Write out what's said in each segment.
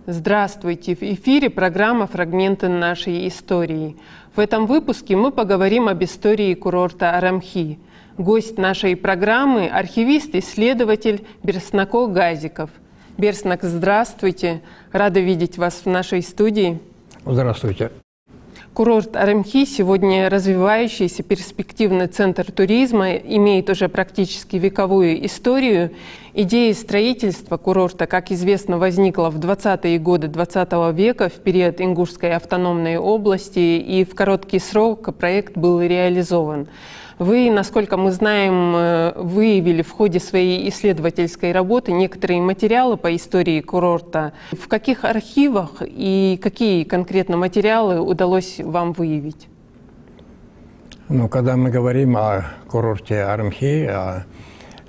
Здравствуйте! В эфире программа «Фрагменты нашей истории». В этом выпуске мы поговорим об истории курорта Арамхи. Гость нашей программы – архивист-исследователь Берснако Газиков. Берснак, здравствуйте! Рада видеть вас в нашей студии. Здравствуйте! Курорт Арамхи сегодня развивающийся перспективный центр туризма, имеет уже практически вековую историю. Идея строительства курорта, как известно, возникла в 20-е годы XX века, в период Ингушской автономной области, и в короткий срок проект был реализован. Вы, насколько мы знаем, выявили в ходе своей исследовательской работы некоторые материалы по истории курорта. В каких архивах и какие конкретно материалы удалось вам выявить? Когда мы говорим о курорте Арамхи,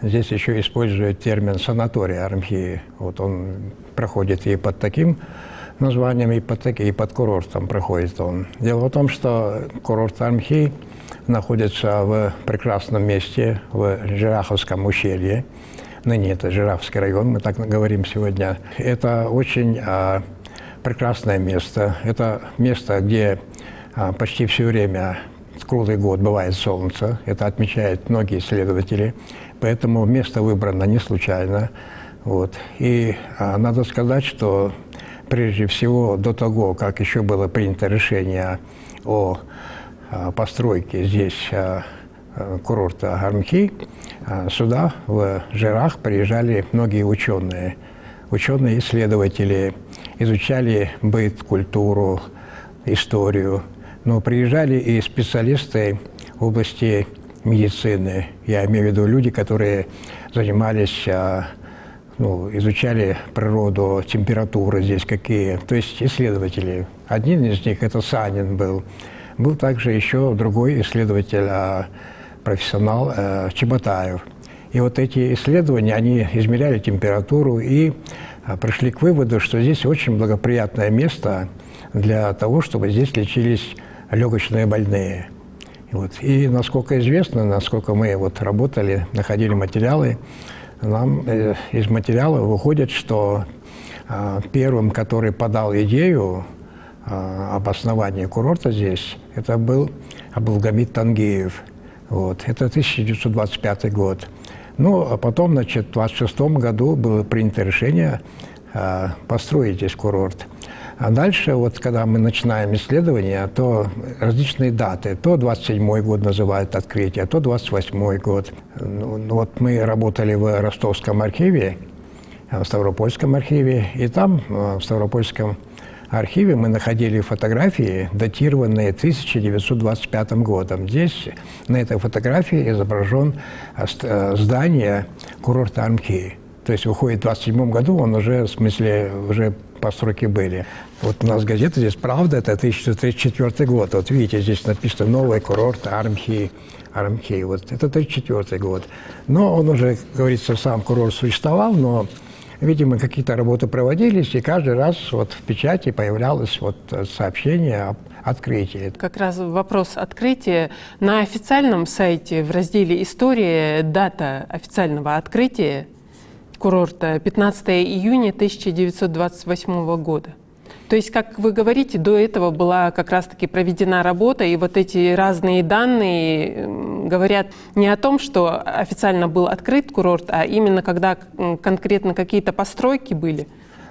здесь еще используют термин «санаторий Арамхи». Вот он проходит и под таким названием, и под курортом проходит он. Дело в том, что курорт Арамхи находится в прекрасном месте, в Жираховском ущелье. Ныне это Жираховский район, мы так говорим сегодня. Это очень прекрасное место. Это место, где почти все время, круглый год, бывает солнце. Это отмечают многие исследователи. Поэтому место выбрано не случайно. И надо сказать, что прежде всего до того, как еще было принято решение о постройки здесь курорта Арамхи, сюда, в Жирах, приезжали многие ученые. Ученые-исследователи изучали быт, культуру, историю. Но приезжали и специалисты в области медицины. Я имею в виду люди, которые занимались, изучали природу, температуры здесь какие. То есть исследователи. Один из них, это Санин был. Был также еще другой исследователь, профессионал Чеботаев. И вот эти исследования, они измеряли температуру и пришли к выводу, что здесь очень благоприятное место для того, чтобы здесь лечились легочные больные. И насколько известно, насколько мы работали, находили материалы, нам из материала выходит, что первым, который подал идею об основании курорта здесь, это был Абылгамид Тангеев. Это 1925 год. А потом, в 1926 году было принято решение построить здесь курорт. А дальше, когда мы начинаем исследования, то различные даты. То 27-й год называют открытие, то 28-й год. Мы работали в Ростовском архиве, в Ставропольском архиве, и там, в Ставропольском архиве, мы находили фотографии, датированные 1925 годом. Здесь, на этой фотографии, изображен здание курорта Арамхи. То есть, выходит, в 1927 году он уже, в смысле, уже постройки были. У нас газета здесь «Правда», это 1934 год. Видите, здесь написано «Новый курорт Арамхи». Это 1934 год. Но он уже, как говорится, сам курорт существовал, но, видимо, какие-то работы проводились, и каждый раз в печати появлялось сообщение об открытии. Как раз вопрос открытия. На официальном сайте в разделе «История» дата официального открытия курорта 15 июня 1928 года. То есть, как вы говорите, до этого была как раз-таки проведена работа, и эти разные данные говорят не о том, что официально был открыт курорт, а именно когда конкретно какие-то постройки были.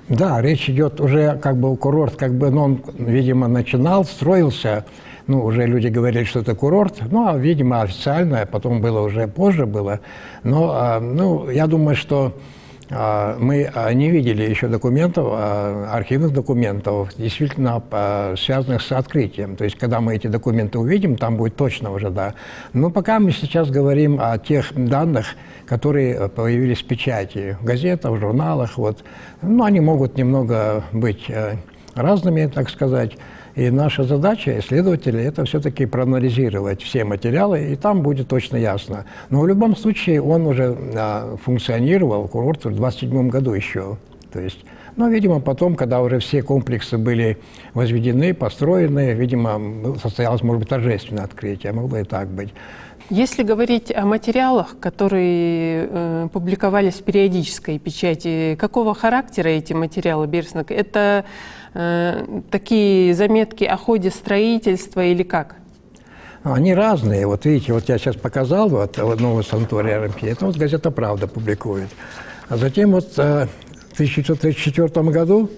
Да, речь идет уже курорт, он, видимо, начинал, строился. Уже люди говорили, что это курорт, видимо, официально, потом было уже позже было. Но, я думаю, что мы не видели еще документов, архивных документов, действительно связанных с открытием. То есть, когда мы эти документы увидим, там будет точно уже, да. Но пока мы сейчас говорим о тех данных, которые появились в печати, в газетах, в журналах. Они могут немного быть разными, так сказать. И наша задача, исследователей, это все-таки проанализировать все материалы, и там будет точно ясно. Но в любом случае он уже функционировал, курорт, в 1927 году еще. То есть Но, видимо, потом, когда уже все комплексы были возведены, построены, видимо, состоялось, может быть, торжественное открытие, могло и так быть. Если говорить о материалах, которые публиковались в периодической печати, какого характера эти материалы, Берснак? Это такие заметки о ходе строительства или как? Они разные. Вот видите, вот я сейчас показал вот новую санаторию РМК. Это вот газета «Правда» публикует. А затем вот в 1934 году,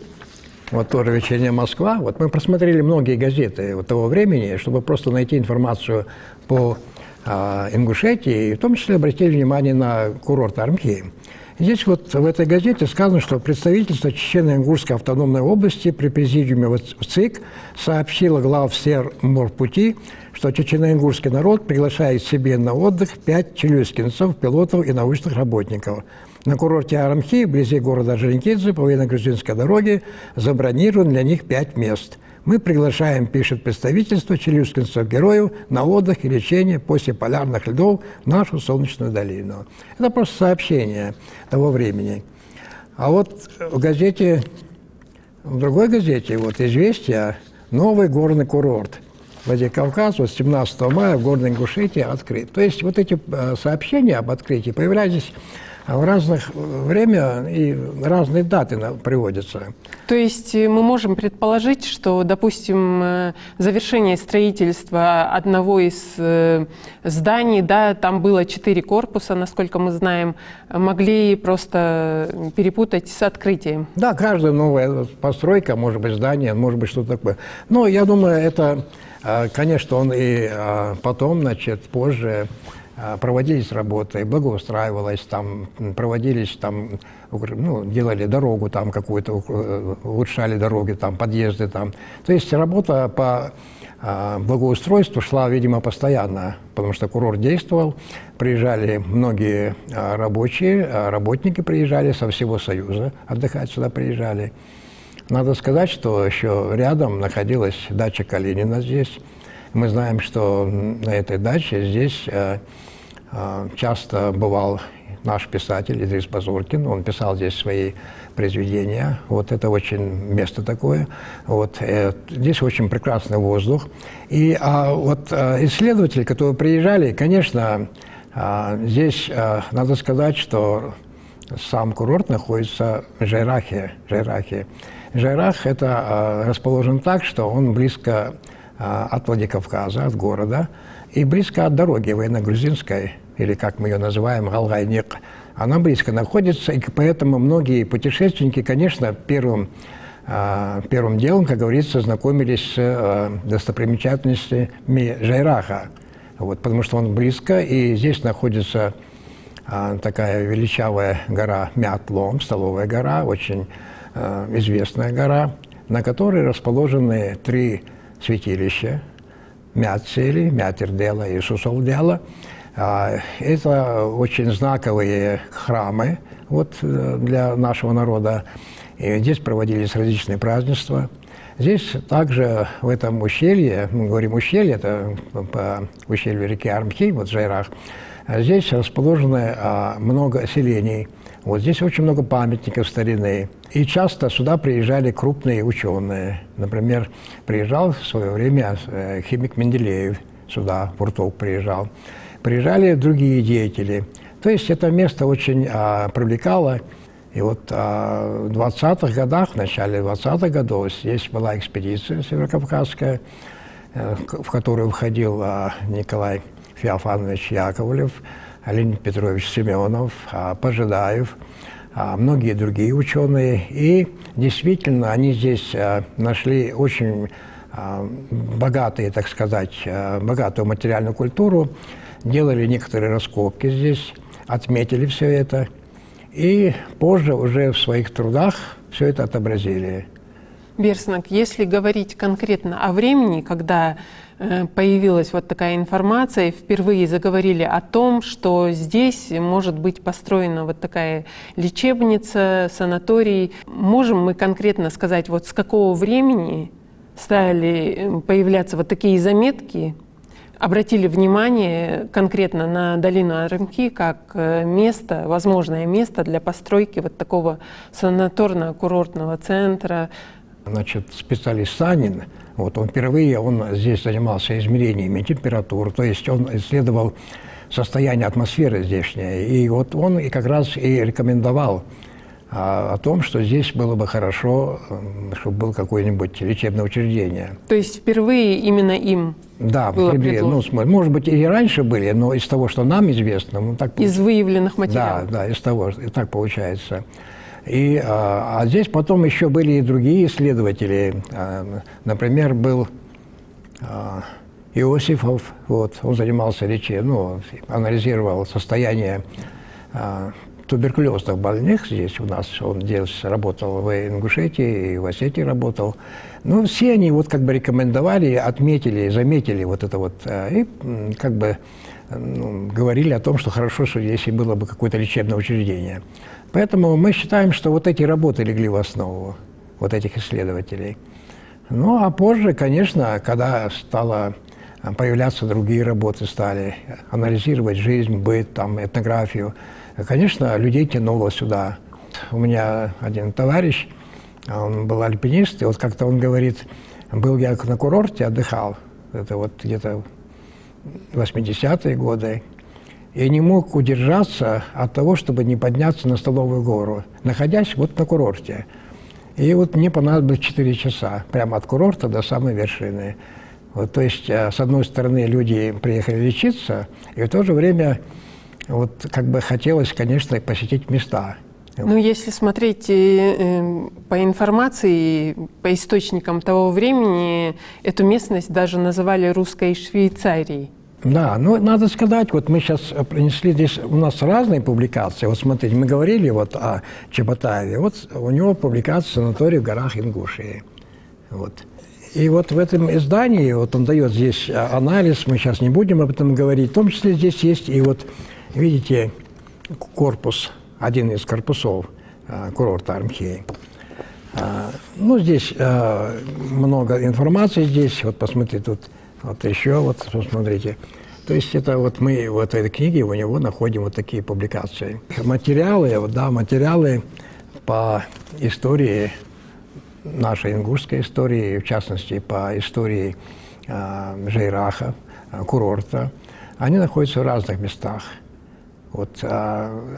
вот тоже «Вечерняя Москва», вот мы просмотрели многие газеты вот того времени, чтобы просто найти информацию по Ингушетии, и в том числе обратили внимание на курорт Армхейм. Здесь вот в этой газете сказано, что представительство Чечено-Ингушской автономной области при президиуме ЦИК сообщило главсерморпути, что чечено-ингушский народ приглашает себе на отдых 5 челюскинцев, пилотов и научных работников. На курорте Арамхи, вблизи города Орджоникидзе, по военно-грузинской дороге, забронировано для них 5 мест. Мы приглашаем, пишет представительство, челюскинцев-героев на отдых и лечение после полярных льдов в нашу солнечную долину. Это просто сообщение того времени. А вот в газете, в другой газете, вот «Известия», новый горный курорт Владикавказ, вот 17 мая в Горной Ингушетии открыт. То есть вот эти сообщения об открытии появлялись в разных время и разные даты приводятся. То есть мы можем предположить, что, допустим, завершение строительства одного из зданий, да, там было 4 корпуса, насколько мы знаем, могли просто перепутать с открытием. Да, каждая новая постройка, может быть, здание, может быть, что-то такое. Но я думаю, это, конечно, он и потом, значит, позже проводились работы, благоустраивалось, там, проводились, там, ну, делали дорогу там какую-то, улучшали дороги, там, подъезды там. То есть работа по благоустройству шла, видимо, постоянно, потому что курорт действовал, приезжали многие рабочие, работники приезжали со всего Союза, отдыхать сюда приезжали. Надо сказать, что еще рядом находилась дача Калинина здесь. Мы знаем, что на этой даче здесь часто бывал наш писатель Идрис Базуркин. Он писал здесь свои произведения. Вот это очень место такое. Вот, здесь очень прекрасный воздух. И вот исследователи, которые приезжали, конечно, здесь надо сказать, что сам курорт находится в Жайрахе. Жайрах это расположен так, что он близко от Владикавказа, от города, и близко от дороги военно-грузинской, или как мы ее называем, Галгайник. Она близко находится, и поэтому многие путешественники, конечно, первым делом, как говорится, знакомились с достопримечательностями Жайраха, вот, потому что он близко, и здесь находится такая величавая гора Мятлом, Столовая гора, очень известная гора, на которой расположены 3 святилища: Мяцели, Мятердела и Сусолдела. Это очень знаковые храмы вот, для нашего народа. И здесь проводились различные празднества. Здесь также в этом ущелье, мы говорим ущелье, это по ущелью реки Армхи, вот Жайрах, здесь расположено много селений. Вот здесь очень много памятников старины. И часто сюда приезжали крупные ученые. Например, приезжал в свое время химик Менделеев сюда, в Урток приезжал. Приезжали другие деятели. То есть это место очень привлекало. И вот в 20-х годах, в начале 20-х годов, здесь была экспедиция северокавказская, в которую входил Николай Феофанович Яковлев, Леонид Петрович Семенов, Пожидаев, многие другие ученые. И действительно, они здесь нашли очень богатые, так сказать, богатую материальную культуру, делали некоторые раскопки здесь, отметили все это. И позже уже в своих трудах все это отобразили. Берснак, если говорить конкретно о времени, когда появилась вот такая информация, и впервые заговорили о том, что здесь может быть построена вот такая лечебница, санаторий, можем мы конкретно сказать, вот с какого времени стали появляться вот такие заметки обратили внимание конкретно на долину Арымхи как место, возможное место для постройки вот такого санаторно-курортного центра. Значит, специалист Санин, вот он впервые здесь занимался измерениями температур, то есть он исследовал состояние атмосферы здешней. И вот он как раз и рекомендовал о том, что здесь было бы хорошо, чтобы было какое-нибудь лечебное учреждение. То есть впервые именно им было предложено? Может быть, и раньше были, но из того, что нам известно... так из выявленных материалов? Да, из того, и так получается. А здесь потом еще были и другие исследователи. Например, был Иосифов, он занимался анализировал состояние туберкулезных больных здесь у нас. Он здесь работал в Ингушетии и в Осетии работал. Ну, все они рекомендовали, отметили, заметили и говорили о том, что хорошо, что если было бы какое-то лечебное учреждение. Поэтому мы считаем, что эти работы легли в основу этих исследователей. Ну, а позже, конечно, когда стало появляться другие работы, стали анализировать жизнь, быт, этнографию, конечно, людей тянуло сюда. У меня один товарищ, он был альпинист, и как-то он говорит, был я на курорте, отдыхал, это где-то 80-е годы, и не мог удержаться от того, чтобы не подняться на Столовую гору, находясь на курорте. И мне понадобилось 4 часа, прямо от курорта до самой вершины. То есть, с одной стороны, люди приехали лечиться, и в то же время хотелось, конечно, посетить места. Ну, если смотреть по информации, по источникам того времени, эту местность даже называли русской Швейцарией. Да, надо сказать, мы сейчас принесли здесь, у нас разные публикации. Смотрите, мы говорили о Чеботаеве. У него публикация «Санаторий в горах Ингушии». И в этом издании, он дает здесь анализ, мы сейчас не будем об этом говорить, в том числе здесь есть и видите, корпус, один из корпусов курорта Арымхи. Здесь много информации, здесь, посмотрите, тут еще, посмотрите. То есть это мы в этой книге у него находим такие публикации. Материалы по истории, нашей ингушской истории, в частности, по истории Жейраха, курорта, они находятся в разных местах.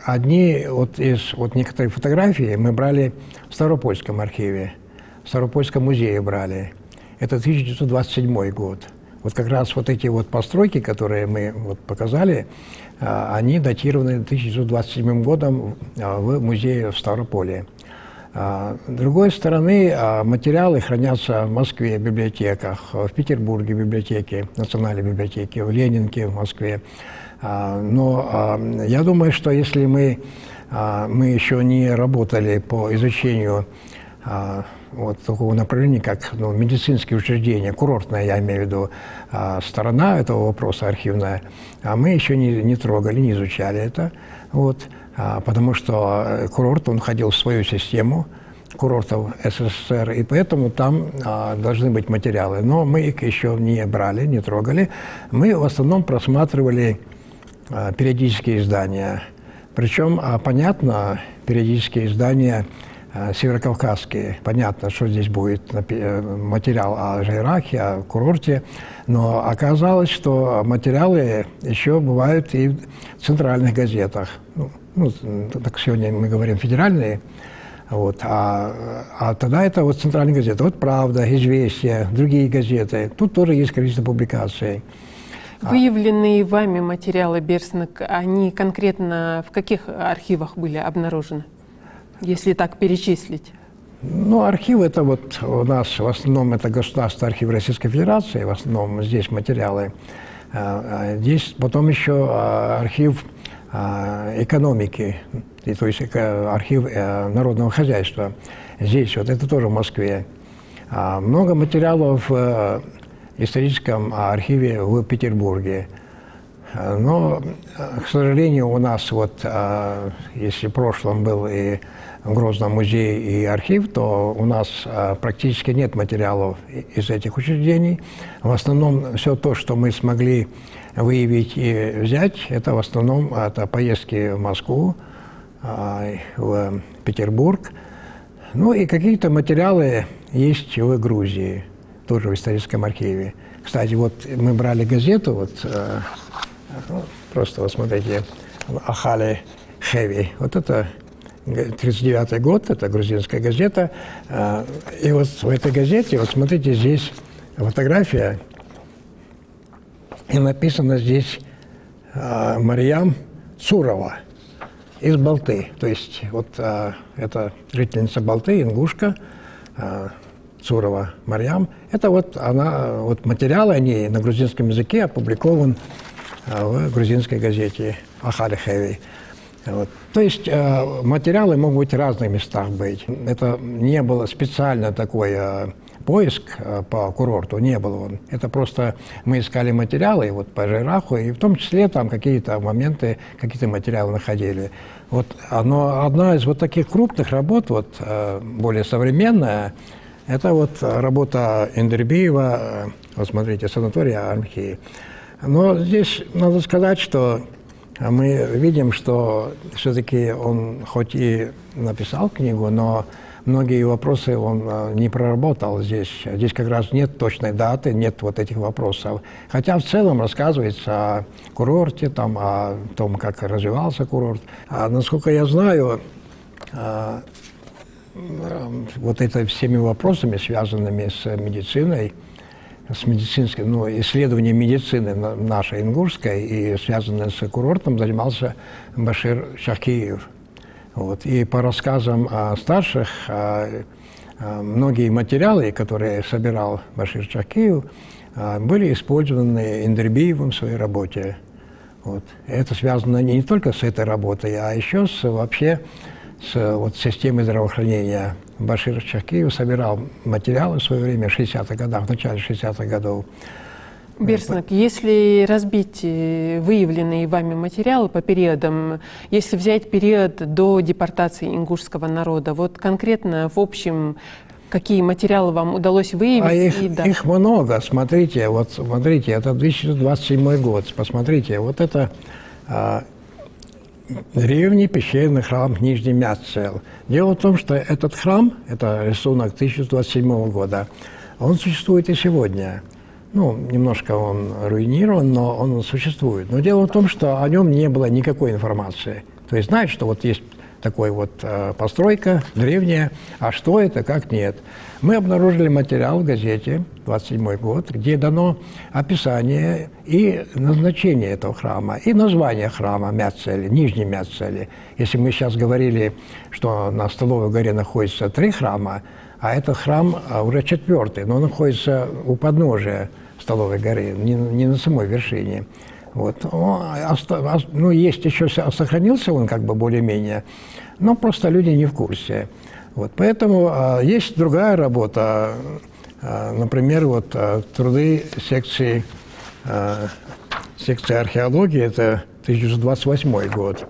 Одни из некоторых фотографий мы брали в Ставропольском архиве, в Ставропольском музее брали. Это 1927 год. Как раз эти постройки, которые мы показали, они датированы 1927 годом в музее в Ставрополе. С другой стороны, материалы хранятся в Москве в библиотеках, в Петербурге в библиотеке, Национальной библиотеке, в Ленинке в Москве. Но я думаю, что если мы еще не работали по изучению такого направления, как медицинские учреждения, курортная, я имею в виду, сторона этого вопроса архивная, мы еще не трогали, не изучали это. Потому что курорт, он входил в свою систему курортов СССР, и поэтому там должны быть материалы. Но мы их еще не брали, не трогали. Мы в основном просматривали периодические издания. Причем, понятно, периодические издания северокавказские. Понятно, что здесь будет материал о Жейрахе, о курорте. Но оказалось, что материалы еще бывают и в центральных газетах. Так сегодня мы говорим федеральные, а тогда это центральные газеты. «Правда», «Известия», другие газеты. Тут тоже есть количество публикаций. Выявленные вами материалы Берснек, они конкретно в каких архивах были обнаружены, если так перечислить? Архивы это у нас в основном это Государственный архив Российской Федерации, в основном здесь материалы. Здесь потом еще архив экономики, то есть архив народного хозяйства. Здесь это тоже в Москве. Много материалов в историческом архиве в Петербурге. Но, к сожалению, у нас вот, если в прошлом был и в Грозном музей, и архив, то у нас практически нет материалов из этих учреждений. В основном все то, что мы смогли выявить и взять, это в основном это поездки в Москву, в Петербург. Ну и какие-то материалы есть в Грузии, тоже в историческом архиве. Кстати, вот мы брали газету, вот, просто вот смотрите, Ахали Хеви. Вот это 1939 год, это грузинская газета. И вот в этой газете, вот смотрите, здесь фотография, и написано здесь Марьям Цурова из Балты. То есть вот это жительница Балты, ингушка, Цурова Марьям. Это вот она, вот материал о ней на грузинском языке опубликован в грузинской газете Ахали Хеви. Вот. То есть материалы могут быть в разных местах быть. Это не было специально такой поиск по курорту, не было он. Это просто мы искали материалы вот, по Жайраху, и в том числе там какие-то моменты, какие-то материалы находили. Вот, но одна из вот таких крупных работ, вот, более современная, это вот работа Эндербиева, вот смотрите, санаторий Армхи. Но здесь надо сказать, что мы видим, что все-таки он хоть и написал книгу, но многие вопросы он не проработал здесь. Здесь как раз нет точной даты, нет вот этих вопросов. Хотя в целом рассказывается о курорте, там, о том, как развивался курорт. А насколько я знаю, вот это всеми вопросами, связанными с медициной, с медицинской, ну, исследованием медицины нашей ингушской и связанной с курортом занимался Башир Чахкиев. Вот. И по рассказам старших, многие материалы, которые собирал Башир Чахкиев, были использованы Эндербиевым в своей работе. Вот. Это связано не только с этой работой, а еще вообще с вот, системой здравоохранения. Башир Чахкиев собирал материалы в свое время, в 60-х годах, в начале 60-х годов. Берснак, если разбить выявленные вами материалы по периодам, если взять период до депортации ингушского народа, вот конкретно в общем, какие материалы вам удалось выявить? Их много. Смотрите, вот смотрите, это 2027 год. Посмотрите, вот это древний пещерный храм Нижний Мясцел. Дело в том, что этот храм, это рисунок 1027 года, он существует и сегодня. Ну, немножко он руинирован, но он существует. Но дело в том, что о нем не было никакой информации. То есть знают, что вот есть такой вот постройка древняя, а что это, как нет. Мы обнаружили материал в газете, 27 год, где дано описание и назначение этого храма, и название храма Мясцели, Нижний Мясцели. Если мы сейчас говорили, что на Столовой горе находится 3 храма, а этот храм уже 4-й, но он находится у подножия Столовой горы, не на самой вершине. Вот. Ну, есть еще, сохранился он как бы более-менее, но просто люди не в курсе. Вот. Поэтому есть другая работа, например, вот, труды секции археологии, это 1928 год.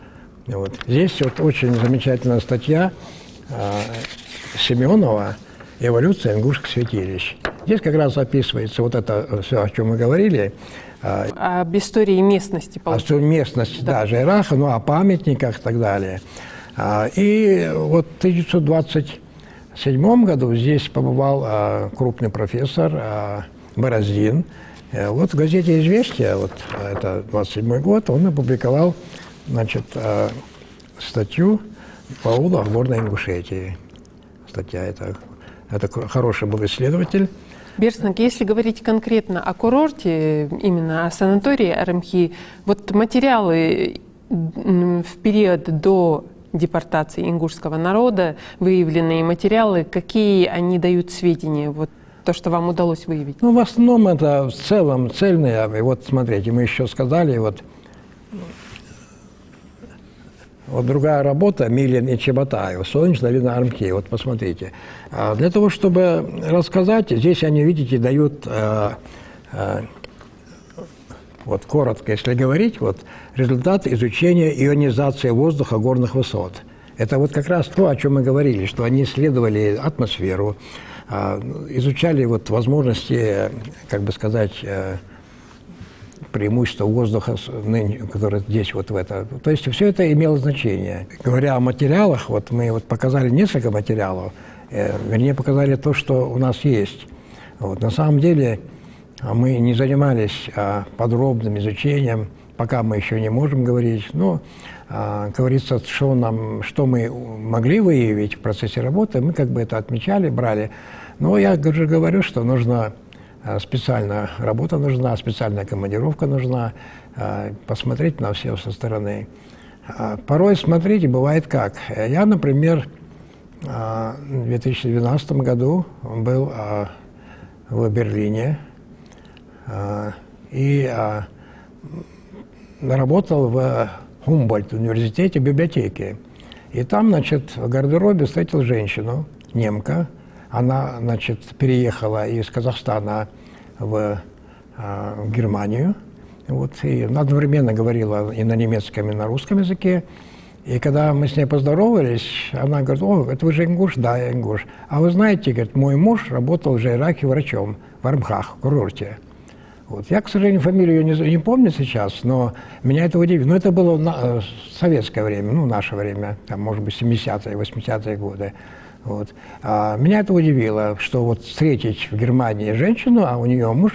Вот. Здесь вот очень замечательная статья Семенова «Эволюция ингушских святилищ». Здесь как раз описывается вот это все, о чем мы говорили. Об истории местности. О местности, да, Жайраха, ну, о памятниках и так далее. И вот в 1927 году здесь побывал крупный профессор Бороздин. Вот в газете «Известия», вот это 27 год, он опубликовал, значит, статью по аулу Горной Ингушетии. Статья это хороший был исследователь. Берснак, если говорить конкретно о курорте, именно о санатории Арымхи, вот материалы в период до депортации ингушского народа, выявленные материалы, какие они дают сведения, вот то, что вам удалось выявить? Ну, в основном это в целом цельные. Вот смотрите, мы еще сказали, вот другая работа Милин и Чеботаев, «Солнечная долина Армхи». Вот посмотрите. Для того, чтобы рассказать, здесь они, видите, дают вот коротко, если говорить, вот результат изучения ионизации воздуха горных высот. Это вот как раз то, о чем мы говорили, что они исследовали атмосферу, изучали вот возможности, как бы сказать, преимущества воздуха, который здесь вот в это. То есть все это имело значение. Говоря о материалах, вот мы вот показали несколько материалов, вернее, показали то, что у нас есть. Вот. На самом деле мы не занимались подробным изучением, пока мы еще не можем говорить. Но, говорится, что мы могли выявить в процессе работы, мы как бы это отмечали, брали. Но я уже говорю, что нужна специальная работа, нужна специальная командировка, нужна посмотреть на все со стороны. Порой, смотрите, бывает как. Я, например, в 2012 году был в Берлине и работал в Гумбольдт-университете в библиотеке. И там, значит, в гардеробе встретил женщину, немка. Она, значит, переехала из Казахстана в Германию. Вот, и одновременно говорила и на немецком, и на русском языке. И когда мы с ней поздоровались, она говорит: «О, это вы же ингуш?» «Да, я ингуш». «А вы знаете, говорит, мой муж работал в Жайраке врачом в Армхах, в курорте». Вот. Я, к сожалению, фамилию не помню сейчас, но меня это удивило. Но это было в советское время, ну, наше время, там, может быть, 70-е, 80-е годы. Вот. Меня это удивило, что вот встретить в Германии женщину, а у нее муж,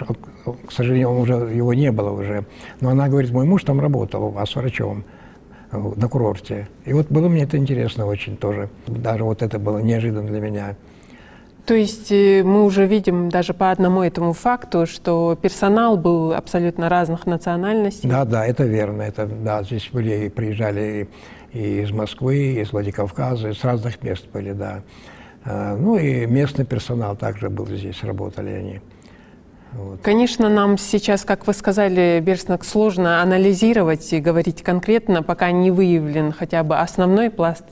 к сожалению, его не было уже, но она говорит: мой муж там работал у вас врачом на курорте. И вот было мне это интересно очень тоже. Даже вот это было неожиданно для меня. То есть мы уже видим даже по одному этому факту, что персонал был абсолютно разных национальностей. Да, да, это верно. Это, да, здесь были, приезжали и из Москвы, и из Владикавказа, и с разных мест были, да. Ну и местный персонал также был здесь, работали они. Вот. Конечно, нам сейчас, как вы сказали, Берснак, сложно анализировать и говорить конкретно, пока не выявлен хотя бы основной пласт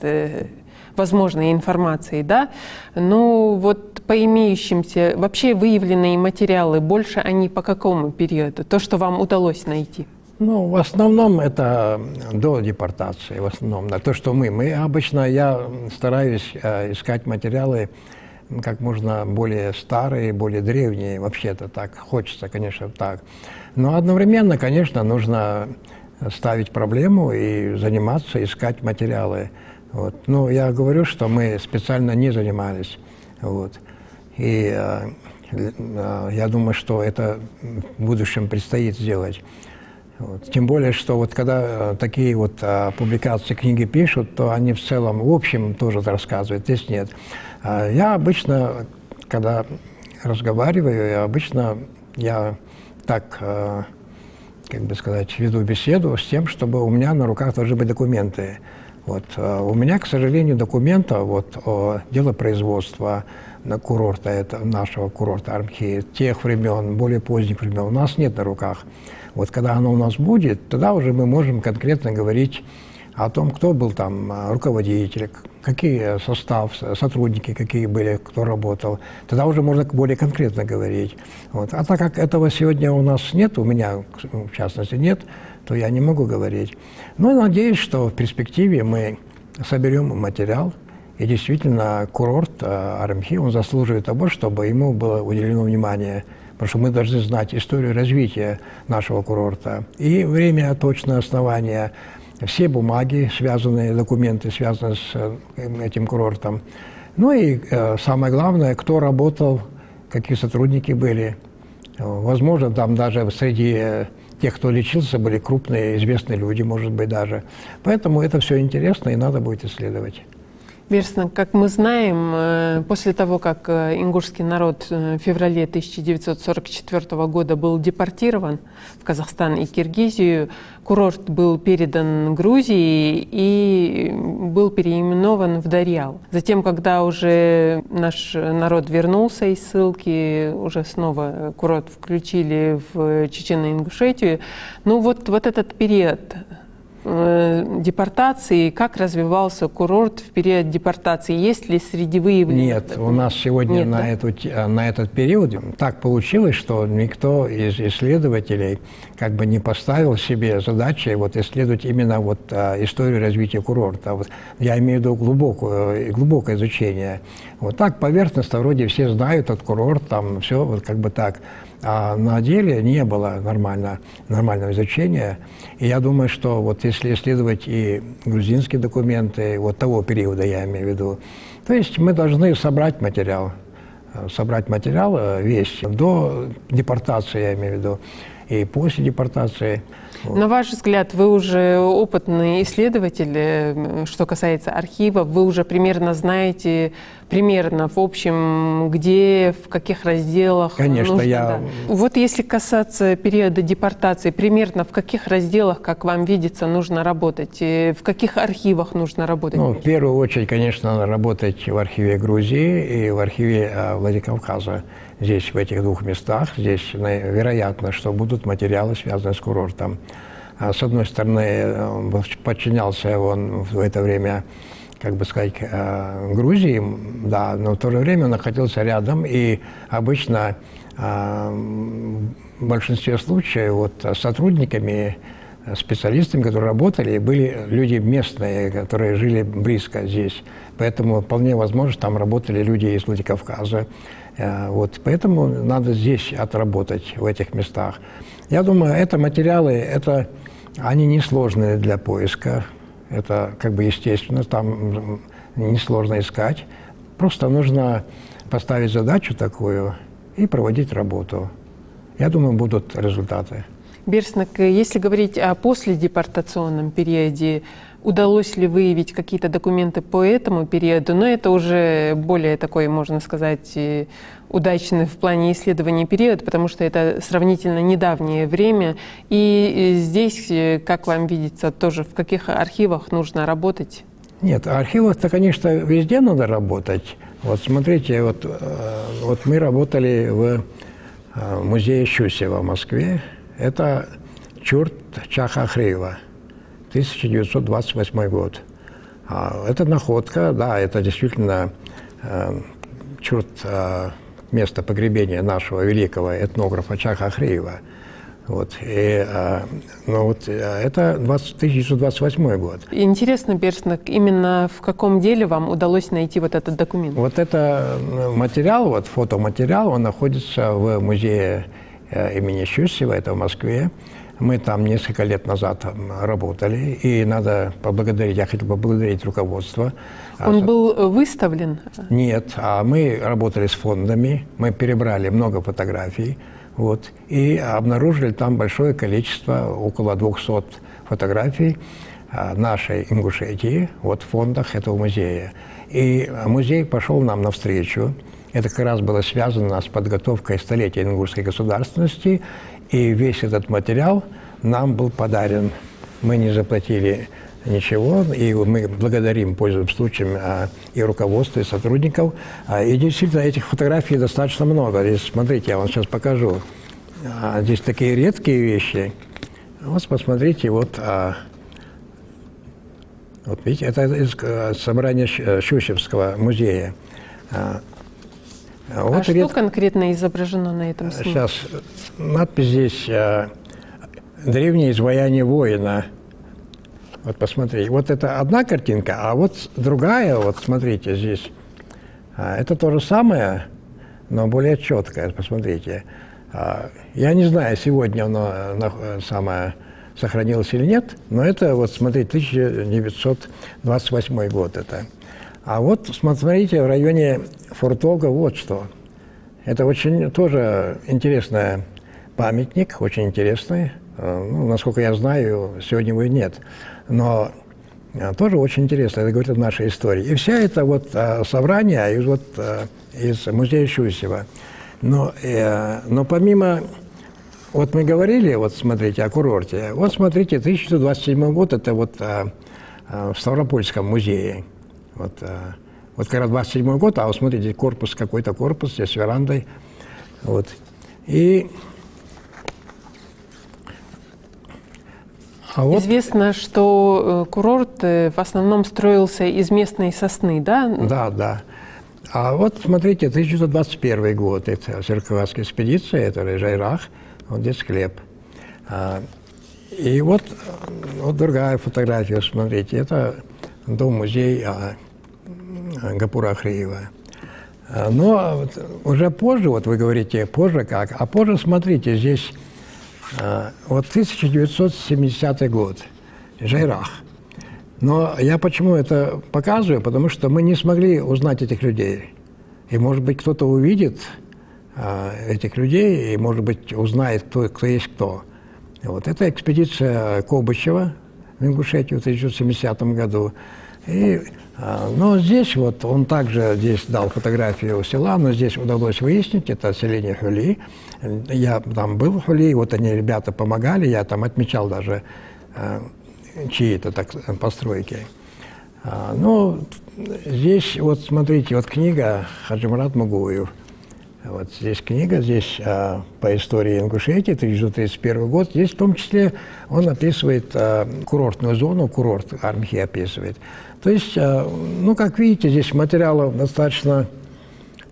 возможной информации, да? Но вот по имеющимся, вообще выявленные материалы, больше они по какому периоду? То, что вам удалось найти? Ну, в основном это до депортации, в основном, да. То, что я стараюсь искать материалы как можно более старые, более древние, вообще-то так, хочется, конечно, так. Но одновременно, конечно, нужно ставить проблему и заниматься, искать материалы. Вот. Ну, я говорю, что мы специально не занимались. Вот. И я думаю, что это в будущем предстоит сделать. Вот. Тем более, что вот когда такие вот публикации, книги пишут, то они в целом, в общем, тоже рассказывают, здесь нет. Я обычно, когда разговариваю, я так, как бы сказать, веду беседу с тем, чтобы у меня на руках должны быть документы. Вот. У меня, к сожалению, документа вот, о делопроизводства на курорта, это нашего курорта Армхи, тех времен, более поздних времен, у нас нет на руках. Вот когда оно у нас будет, тогда уже мы можем конкретно говорить о том, кто был там руководитель, какие сотрудники какие были, кто работал. Тогда уже можно более конкретно говорить. Вот. А так как этого сегодня у нас нет, у меня, в частности, нет, то я не могу говорить. Но я надеюсь, что в перспективе мы соберем материал, и действительно курорт Армхи, он заслуживает того, чтобы ему было уделено внимание. Потому что мы должны знать историю развития нашего курорта и время точное основания, все бумаги, документы, связанные с этим курортом. Ну и самое главное, кто работал, какие сотрудники были. Возможно, там даже среди тех, кто лечился, были крупные, известные люди, может быть, даже. Поэтому это все интересно и надо будет исследовать. Берснак, как мы знаем, после того, как ингушский народ в феврале 1944 года был депортирован в Казахстан и Киргизию, курорт был передан Грузии и был переименован в Дарьял. Затем, когда уже наш народ вернулся из ссылки, уже снова курорт включили в Чечено-Ингушетию. Ну вот этот период, депортации, как развивался курорт в период депортации? Есть ли среди выявленных? Нет, у нас сегодня на этот период так получилось, что никто из исследователей как бы не поставил себе задачи вот исследовать именно вот историю развития курорта. Вот, я имею в виду глубокое изучение. Вот так поверхностно вроде все знают этот курорт, там все вот как бы так. А на деле не было нормального изучения. И я думаю, что вот если исследовать и грузинские документы, вот того периода я имею в виду, то есть мы должны собрать материал весь до депортации, я имею в виду, и после депортации. На ваш взгляд, вы уже опытный исследователь, что касается архивов, вы уже примерно знаете, в общем, где, в каких разделах Конечно, нужно, да. Вот если касаться периода депортации, примерно в каких разделах, как вам видится, нужно работать, в каких архивах нужно работать? Ну, в первую очередь, конечно, надо работать в архиве Грузии и в архиве Владикавказа. Здесь, в этих двух местах, здесь вероятно, что будут материалы, связанные с курортом. С одной стороны, подчинялся он в это время, как бы сказать, Грузии, да, но в то же время он находился рядом, и обычно в большинстве случаев вот сотрудниками, специалистами, которые работали, были люди местные, которые жили близко здесь. Поэтому вполне возможно, там работали люди из Владикавказа. Вот, поэтому надо здесь отработать, в этих местах. Я думаю, это материалы, они несложные для поиска. Это как бы естественно, там несложно искать. Просто нужно поставить задачу такую и проводить работу. Я думаю, будут результаты. Берснек, если говорить о последепортационном периоде, удалось ли выявить какие-то документы по этому периоду? Но это уже более такой, можно сказать, удачный в плане исследования период, потому что это сравнительно недавнее время. И здесь, как вам видится, тоже в каких архивах нужно работать? Нет, архивах-то, конечно, везде надо работать. Вот смотрите, вот мы работали в музее Щусева в Москве. Это Чурт Чахахриева, 1928 год. Это находка, да, это действительно Чурт, место погребения нашего великого этнографа Чахахриева. Вот. Это 1928 год. Интересно, Берснек, именно в каком деле вам удалось найти вот этот документ? Вот это материал, вот фотоматериал, он находится в музее имени Щусева, это в Москве. Мы там несколько лет назад работали, и надо поблагодарить, я хотел поблагодарить руководство. Он был выставлен? Нет, мы работали с фондами, мы перебрали много фотографий, вот, и обнаружили там большое количество, около 200 фотографий нашей Ингушетии, вот в фондах этого музея. И музей пошел нам навстречу. Это как раз было связано с подготовкой столетия ингушской государственности, и весь этот материал нам был подарен. Мы не заплатили ничего, и мы благодарим, пользуясь случаем, и руководство, и сотрудников. И действительно, этих фотографий достаточно много. Здесь, смотрите, я вам сейчас покажу. Здесь такие редкие вещи. Вот посмотрите, вот видите, это из собрания Щусевского музея. Вот что конкретно изображено на этом снимке? Сейчас надпись здесь «Древнее изваяние воина». Вот посмотрите, вот это одна картинка, а вот другая, вот смотрите здесь. Это то же самое, но более четкое, посмотрите. Я не знаю, сегодня оно сохранилось или нет, но это, вот смотрите, 1928 год это. А вот, смотрите, в районе Фуртога вот что. Это очень тоже интересный памятник, очень интересный. Ну, насколько я знаю, сегодня его нет. Но тоже очень интересно, это говорит о нашей истории. И вся это вот собрание из музея Щусева. Но помимо... Вот мы говорили, вот смотрите, о курорте. Вот смотрите, 1927 год, это вот в Ставропольском музее. Вот как раз 27 год, а вот смотрите, корпус, какой-то корпус, здесь с верандой. Вот. Известно, что курорт в основном строился из местной сосны, да? Да, да. А вот смотрите, 1921 год, это Серковатская экспедиция, это Жайрах, вот здесь склеп. И вот другая фотография, смотрите, это дом-музей Гапура Ахриева. Но уже позже, вот вы говорите, позже как, а позже, смотрите, здесь вот 1970 год, Жайрах. Но я почему это показываю? Потому что мы не смогли узнать этих людей. И, может быть, кто-то увидит этих людей, и, может быть, узнает, кто есть кто. Вот. Это экспедиция Кобычева в Ингушетию в 1970 году. Но здесь вот он также здесь дал фотографию села, но здесь удалось выяснить, это селение Хули. Я там был в Хули, вот они, ребята, помогали, я там отмечал даже чьи-то постройки. Ну, здесь вот смотрите, вот книга Хаджимурат Мугуев. Вот здесь книга, здесь по истории Ингушетии, 1931 год. Здесь в том числе он описывает курортную зону, курорт Армхи описывает. То есть, ну, как видите, здесь материалов достаточно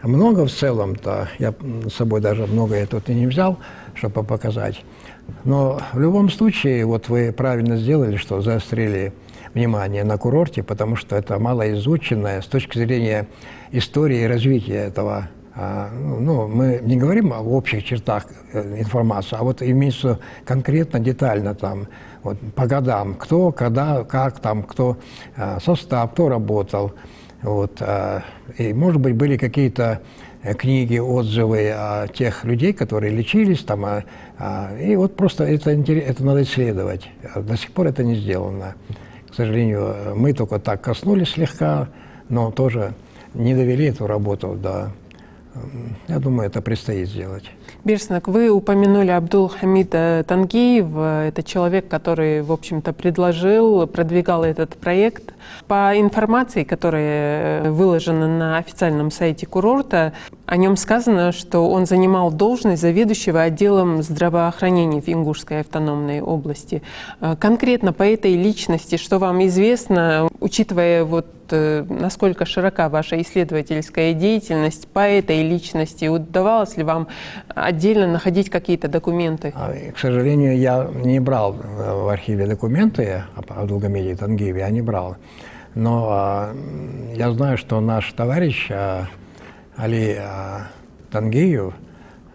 много в целом-то. Я с собой даже много я тут и не взял, чтобы показать. Но в любом случае, вот вы правильно сделали, что заострили внимание на курорте, потому что это малоизученное с точки зрения истории и развития этого. Ну, мы не говорим об общих чертах информации, а вот имеется конкретно, детально там, вот, по годам, кто, когда, как там, кто, состав, кто работал. Вот, и, может быть, были какие-то книги, отзывы тех людей, которые лечились там, и вот просто это надо исследовать. До сих пор это не сделано. К сожалению, мы только так коснулись слегка, но тоже не довели эту работу до... Я думаю, это предстоит сделать. Бирснак, вы упомянули Абдул-Хамида Тангиева. Это человек, который, в общем-то, предложил, продвигал этот проект. По информации, которая выложена на официальном сайте курорта, о нем сказано, что он занимал должность заведующего отделом здравоохранения в Ингушской автономной области. Конкретно по этой личности, что вам известно, учитывая вот насколько широка ваша исследовательская деятельность, по этой личности удавалось ли вам отдельно находить какие-то документы? К сожалению, я не брал в архиве документы о Абдулгамиде Тангиеве, я не брал. Но я знаю, что наш товарищ Али Тангиев,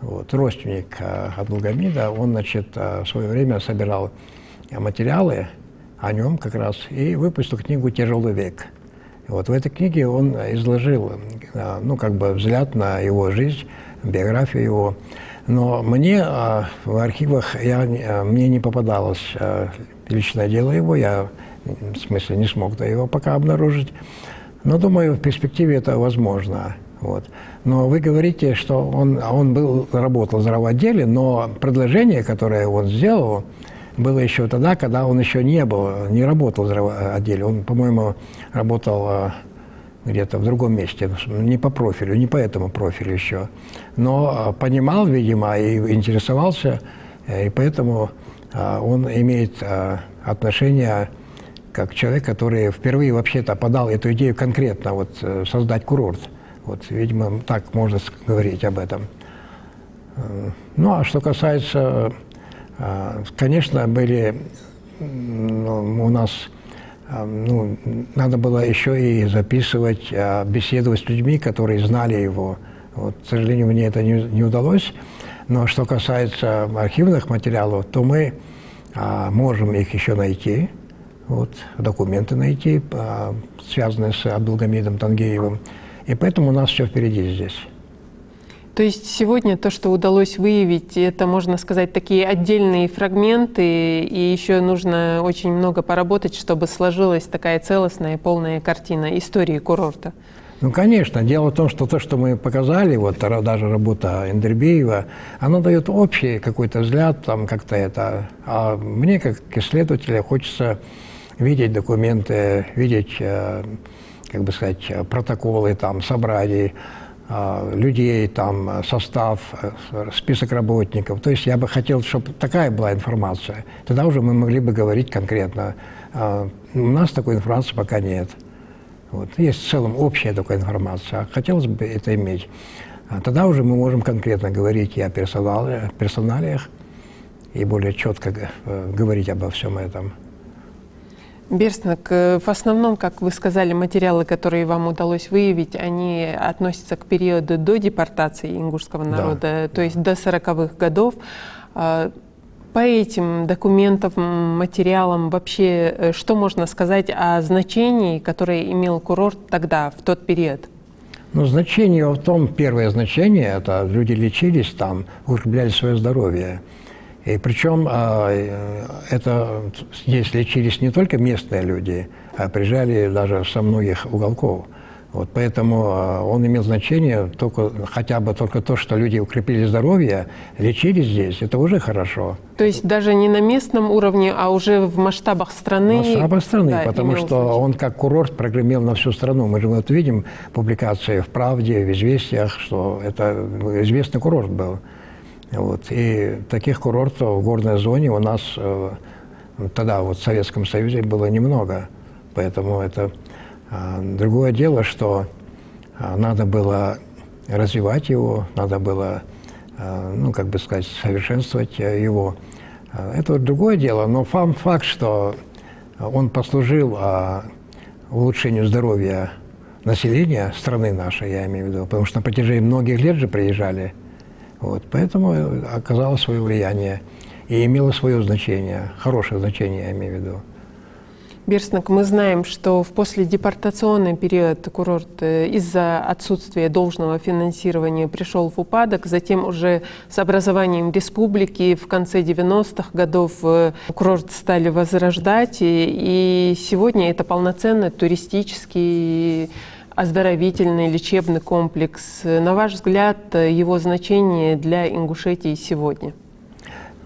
вот, родственник Абдулгамида, он, значит, в свое время собирал материалы о нем как раз и выпустил книгу «Тяжелый век». Вот в этой книге он изложил, ну, как бы взгляд на его жизнь, биографию его. Но мне в архивах мне не попадалось личное дело его, я, в смысле, не смог его пока обнаружить. Но, думаю, в перспективе это возможно. Вот. Но вы говорите, что он работал в здравоотделе, но предложение, которое он сделал, было еще тогда, когда он еще не работал в здравоотделе. Он, по-моему, работал где-то в другом месте, не по профилю, не по этому профилю еще. Но понимал, видимо, и интересовался, и поэтому он имеет отношение как человек, который впервые вообще-то подал эту идею конкретно, вот, создать курорт. Вот, видимо, так можно говорить об этом. Ну, а что касается... Конечно, были у нас, ну, надо было еще и записывать, беседовать с людьми, которые знали его. Вот, к сожалению, мне это не удалось. Но что касается архивных материалов, то мы можем их еще найти, вот, документы найти, связанные с Абдулгамидом Тангиевым. И поэтому у нас все впереди здесь. То есть сегодня то, что удалось выявить, это, можно сказать, такие отдельные фрагменты, и еще нужно очень много поработать, чтобы сложилась такая целостная, полная картина истории курорта. Ну, конечно. Дело в том, что то, что мы показали, вот даже работа Эндербиева, оно дает общий какой-то взгляд, там как-то это. А мне, как исследователю, хочется видеть документы, видеть, как бы сказать, протоколы там, собраний. людей, там, состав, список работников. То есть я бы хотел, чтобы такая была информация. Тогда уже мы могли бы говорить конкретно. У нас такой информации пока нет. Вот. Есть в целом общая такая информация. Хотелось бы это иметь. Тогда уже мы можем конкретно говорить и о персоналиях, и более четко говорить обо всем этом. Берснак, в основном, как вы сказали, материалы, которые вам удалось выявить, они относятся к периоду до депортации ингушского народа, да, то есть до 40-х годов. По этим документам, материалам вообще, что можно сказать о значении, которое имел курорт тогда, в тот период? Ну, значение в том, первое значение, это люди лечились там, укрепляли свое здоровье. И причем это здесь лечились не только местные люди, а приезжали даже со многих уголков. Вот, поэтому он имел значение хотя бы только то, что люди укрепили здоровье, лечились здесь, это уже хорошо. То есть даже не на местном уровне, а уже в масштабах страны? В масштабах страны, да, потому что значение. Он как курорт прогремел на всю страну. Мы же вот видим публикации в «Правде», в «Известиях», что это известный курорт был. Вот. И таких курортов в горной зоне у нас тогда вот в Советском Союзе было немного. Поэтому это другое дело, что надо было развивать его, надо было, ну, как бы сказать, совершенствовать его. Это другое дело, но факт, что он послужил улучшению здоровья населения страны нашей, я имею в виду, потому что на протяжении многих лет же приезжали. Вот, поэтому оказало свое влияние и имело свое значение, хорошее значение, я имею в виду. Берснак, мы знаем, что в последепортационный период курорт из-за отсутствия должного финансирования пришел в упадок, затем уже с образованием республики в конце 90-х годов курорт стали возрождать, и сегодня это полноценный туристический оздоровительный лечебный комплекс. На ваш взгляд, его значение для Ингушетии сегодня?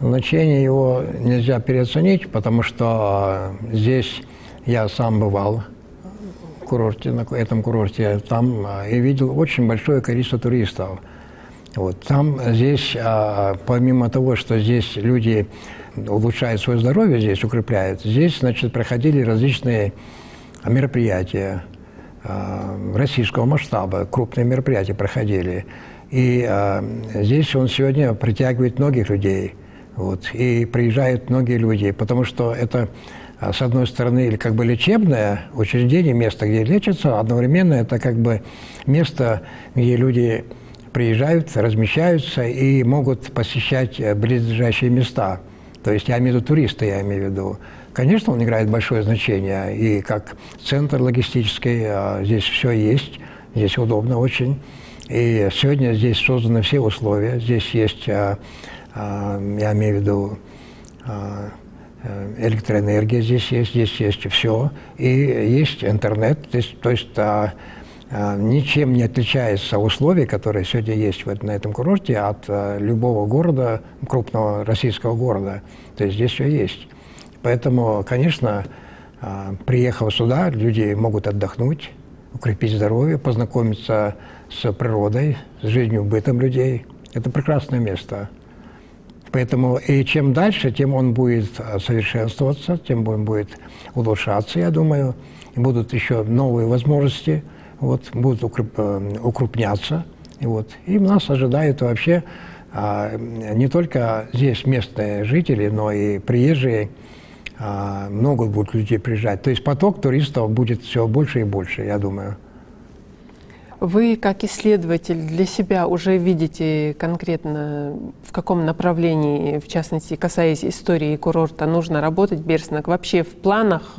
Значение его нельзя переоценить, потому что здесь я сам бывал в курорте, на этом курорте, там и видел очень большое количество туристов. Вот. Здесь, помимо того, что здесь люди улучшают свое здоровье, здесь укрепляют, здесь, значит, проходили различные мероприятия российского масштаба, крупные мероприятия проходили. И здесь он сегодня притягивает многих людей. Вот, и приезжают многие люди, потому что это, с одной стороны, как бы лечебное учреждение, место, где лечатся, одновременно это как бы место, где люди приезжают, размещаются и могут посещать близлежащие места. То есть я имею в виду туристы, я имею в виду. Конечно, он играет большое значение, и как центр логистический, здесь все есть, здесь удобно очень. И сегодня здесь созданы все условия, здесь есть, я имею в виду, электроэнергия, здесь есть все, и есть интернет, то есть ничем не отличается условия, которые сегодня есть на этом курорте от любого города, крупного российского города. То есть здесь все есть. Поэтому, конечно, приехав сюда, люди могут отдохнуть, укрепить здоровье, познакомиться с природой, с жизнью, бытом людей. Это прекрасное место. Поэтому и чем дальше, тем он будет совершенствоваться, тем он будет улучшаться, я думаю. И будут еще новые возможности, вот, будут укрупняться. И нас ожидает вообще не только здесь местные жители, но и приезжие. Много будут людей приезжать. То есть поток туристов будет все больше и больше, я думаю. Вы, как исследователь, для себя уже видите конкретно, в каком направлении, в частности, касаясь истории курорта, нужно работать, Берснак? Вообще в планах,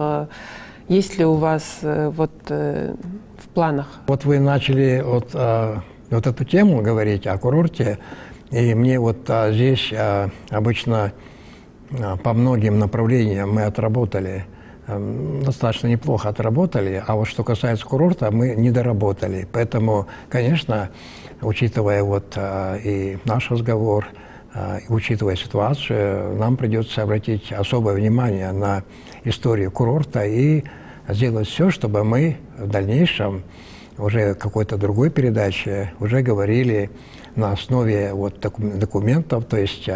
есть ли у вас в планах? Вот вы начали вот эту тему говорить о курорте, и мне здесь обычно по многим направлениям мы отработали, достаточно неплохо отработали, а вот что касается курорта, мы не доработали. Поэтому, конечно, учитывая и наш разговор, учитывая ситуацию, нам придется обратить особое внимание на историю курорта и сделать все, чтобы мы в дальнейшем уже какой-то другой передаче уже говорили на основе вот документов, то есть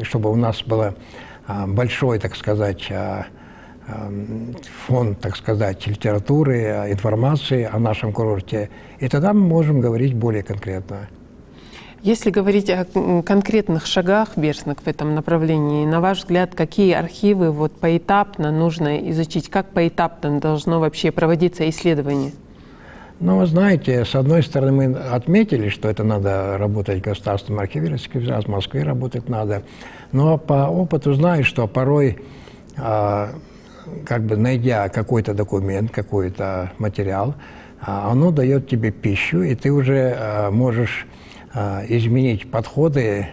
чтобы у нас был большой, так сказать, фонд, так сказать, литературы, информации о нашем курорте, и тогда мы можем говорить более конкретно. Если говорить о конкретных шагах Берснак в этом направлении, на ваш взгляд, какие архивы вот поэтапно нужно изучить? Как поэтапно должно вообще проводиться исследование? Ну, вы знаете, с одной стороны, мы отметили, что это надо работать в Государственном архиве Российской Федерации, в Москве работать надо. Но по опыту знаю, что порой, как бы найдя какой-то документ, какой-то материал, оно дает тебе пищу, и ты уже можешь изменить подходы,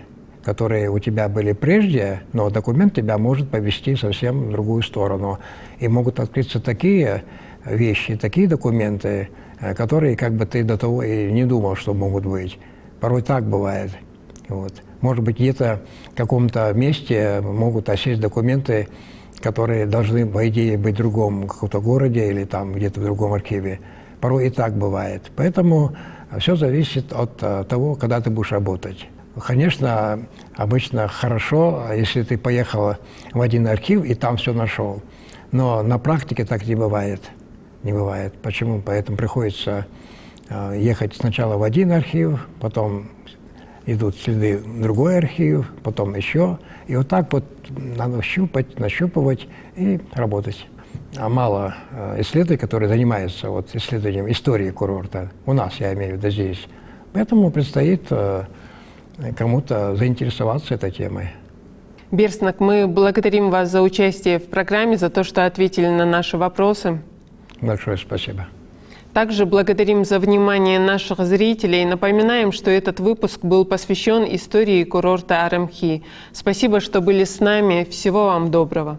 которые у тебя были прежде, но документ тебя может повести совсем в другую сторону. И могут открыться такие вещи, такие документы, которые как бы ты до того и не думал, что могут быть. Порой так бывает. Вот. Может быть, где-то в каком-то месте могут осесть документы, которые должны, по идее, быть в другом каком-то городе или там где-то в другом архиве. Порой и так бывает. Поэтому все зависит от того, когда ты будешь работать. Конечно, обычно хорошо, если ты поехал в один архив и там все нашел. Но на практике так не бывает. Не бывает. Почему? Поэтому приходится ехать сначала в один архив, потом идут следы в другой архив, потом еще. И вот так вот надо щупать, нащупывать и работать. А мало исследователей, которые занимаются вот исследованием истории курорта. У нас, я имею в виду, здесь. Поэтому предстоит кому-то заинтересоваться этой темой. Берснак, мы благодарим вас за участие в программе, за то, что ответили на наши вопросы. Большое спасибо. Также благодарим за внимание наших зрителей. Напоминаем, что этот выпуск был посвящен истории курорта Арымхи. Спасибо, что были с нами. Всего вам доброго.